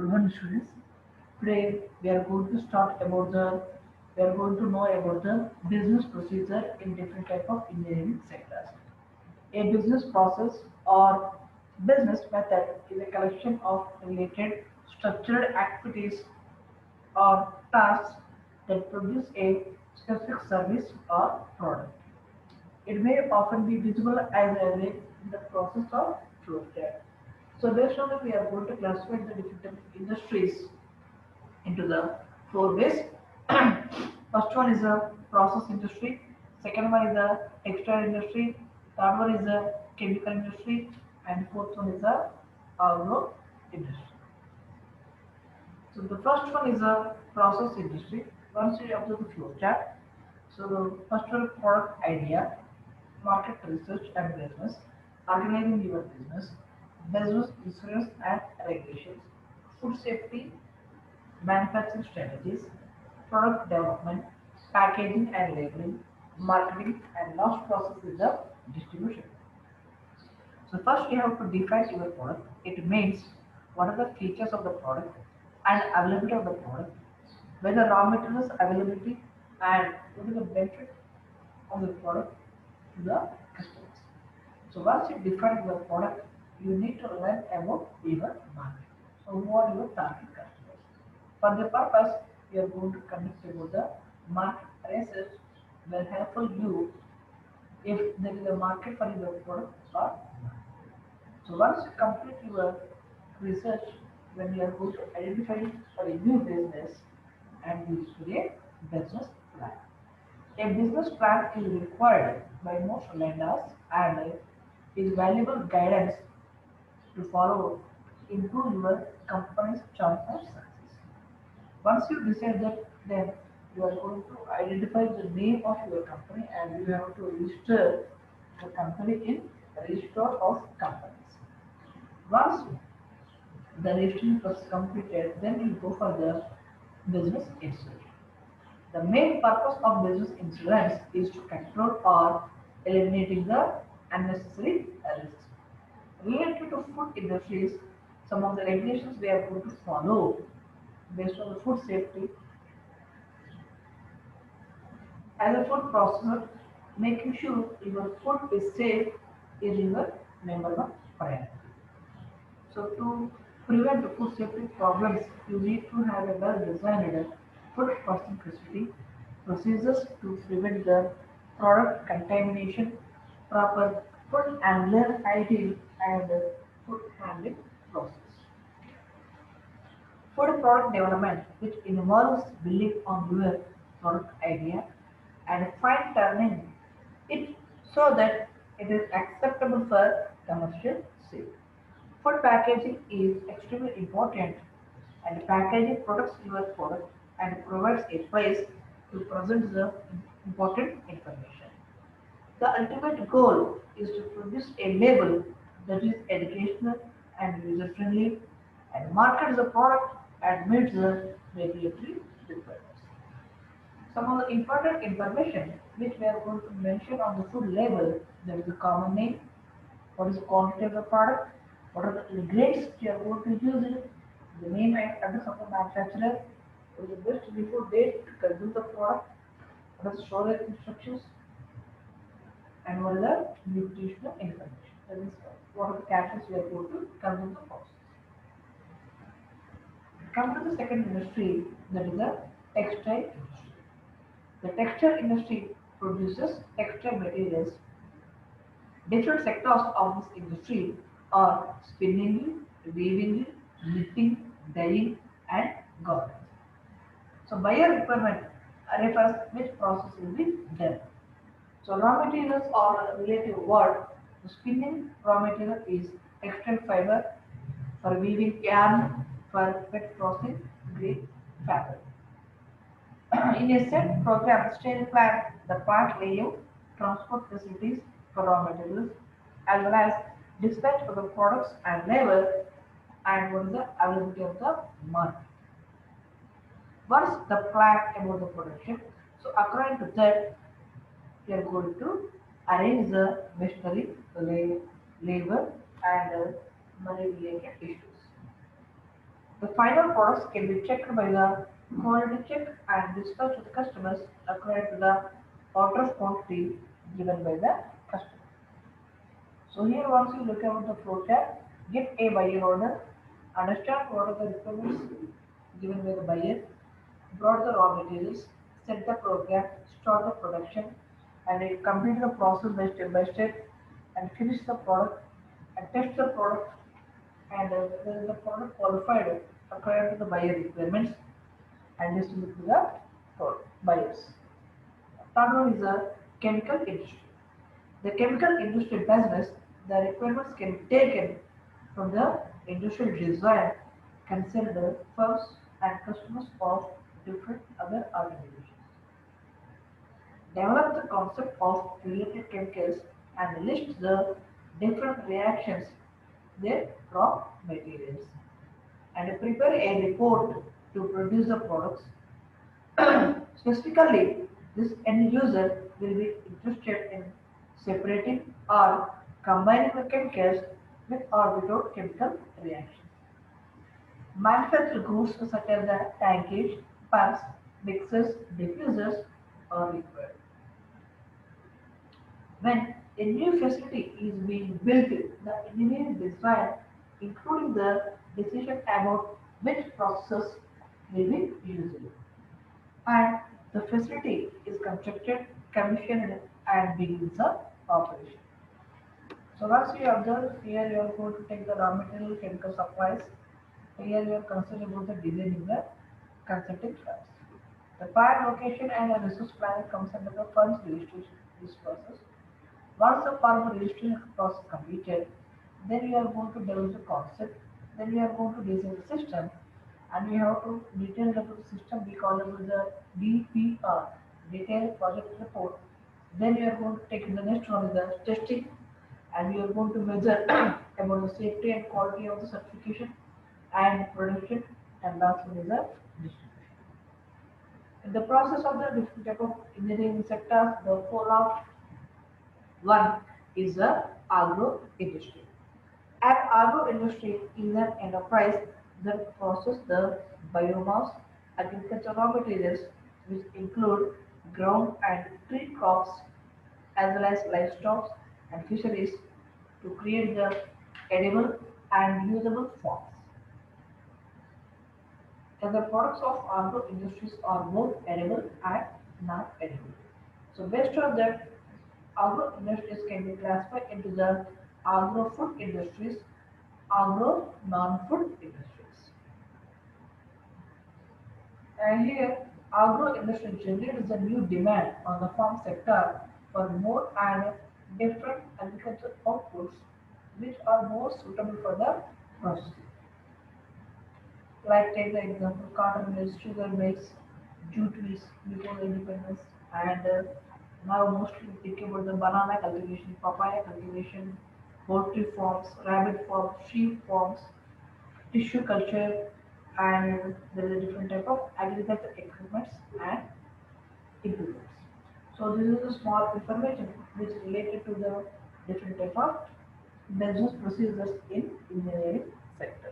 Urban Students. Today we are going to know about the business procedure in different type of engineering sectors. A business process or business method is a collection of related structured activities or tasks that produce a specific service or product. It may often be visible as early in the process of flow state. So based on that, we are going to classify the different industries into the four ways. First one is the process industry, second one is the textile industry, third one is the chemical industry, and fourth one is the agro industry. So the first one is a process industry. Once you observe the flow chart, so the first one product idea, market research and business, organizing your business insurance and regulations, food safety, manufacturing strategies, product development, packaging and labeling, marketing, and last process is the distribution. So first you have to define your product. It means what are the features of the product and availability of the product, whether raw materials availability and what is the benefit of the product to the customers. So once you define your product, you need to learn about your market. So who are your target customers? For the purpose, we are going to conduct about the market research will help you if there is a market for your product or not. So once you complete your research, when you are going to identify for a new business and use for a business plan. A business plan is required by most lenders and is valuable guidance to follow to improve your company's chance of success. Once you decide that, then you are going to identify the name of your company and you have to register the company in register of companies. Once the registration process completed, then you go for the business insurance. The main purpose of business insurance is to control or eliminating the unnecessary risks. Related to food industries, some of the regulations we are going to follow based on the food safety. As a food processor, making sure your food is safe is your number one priority. So to prevent the food safety problems, you need to have a well-designed food processing facility, procedures to prevent the product contamination, proper food handler hygiene, and food handling process. Food product development, which involves building on your product idea and fine tuning it so that it is acceptable for commercial sale. Food packaging is extremely important and packaging protects your product and provides a place to present the important information. The ultimate goal is to produce a label that is educational and user friendly and markets the product and meets the regulatory requirements. Some of the important information which we are going to mention on the food label, there is a common name, what is the quantity of the product, what are the ingredients you are going to use it, the name and address of the manufacturer, what is the best before date to consume the product, what are the storage instructions, and what is the nutritional information. That is what are the calories we are going to consume the process. Come to the second industry, that is the textile industry. The textile industry produces textile materials. Different sectors of this industry are spinning, weaving, knitting, dyeing, and garment. So buyer requirement refers which process will be done. So raw materials are a relative word. The spinning raw material is textile fiber, for weaving yarn, for wet processing green fabric. In a set program stage plan, the plant layout, transport facilities for raw materials, as well as dispatch for the products and labor, and what is the availability of the market. Once the plan about the production, so according to that, we are going to arrange the machinery, labor, and money related issues. The final products can be checked by the quality check and dispatched to the customers according to the order of quantity given by the customer. So here once you look at the flow chart, get a buyer order, understand what are the requirements given by the buyer, brought the raw materials, set the program, start the production, and it complete the process by step and finish the product and test the product and whether the product qualified according to the buyer requirements and distribute to the buyers. Third one is the chemical industry. The chemical industry business, the requirements can be taken from the industrial design, consider firms and customers of different other organizations. Develop the concept of related chemicals and list the different reactions, their raw materials, and prepare a report to produce the products. Specifically, this end user will be interested in separating or combining the chemicals with or without chemical reaction. Manufacture goods such as the tankage, pumps, mixers, diffusers are required. When a new facility is being built, the engineering design, including the decision about which processes will be used, and the facility is constructed, commissioned, and begins the operation. So once you observe, here you are going to take the raw material chemical supplies. Here you are concerned about the designing the consulting firms. The prior location and the resource planning comes under the firm's registration this process. Once the firm registration process completed, then you are going to develop the concept, then you are going to design the system, and we have to detail about the system. We call it the DPR, detailed project report. Then you are going to take the next one is the testing, and you are going to measure about the safety and quality of the certification and production, and last one is the distribution. In the process of the different type of engineering sectors, the fallout one is the agro industry. An agro industry is an enterprise that processes the biomass, agricultural raw materials, which include ground and tree crops, as well as livestock and fisheries, to create the edible and usable forms. And the products of agro industries are both edible and non-edible. So based on that, agro industries can be classified into the agro-food industries, agro non-food industries. And here, agro industry generates a new demand on the farm sector for more and different agricultural outputs which are more suitable for the processing. Like take the example, cotton mills, sugar mills, jute mills before the independence, and now mostly we think about the banana cultivation, papaya cultivation, poultry farms, rabbit farms, sheep farms, tissue culture, and there is a different type of agricultural equipments and implements. So this is a small information which is related to the different type of business procedures in engineering sector.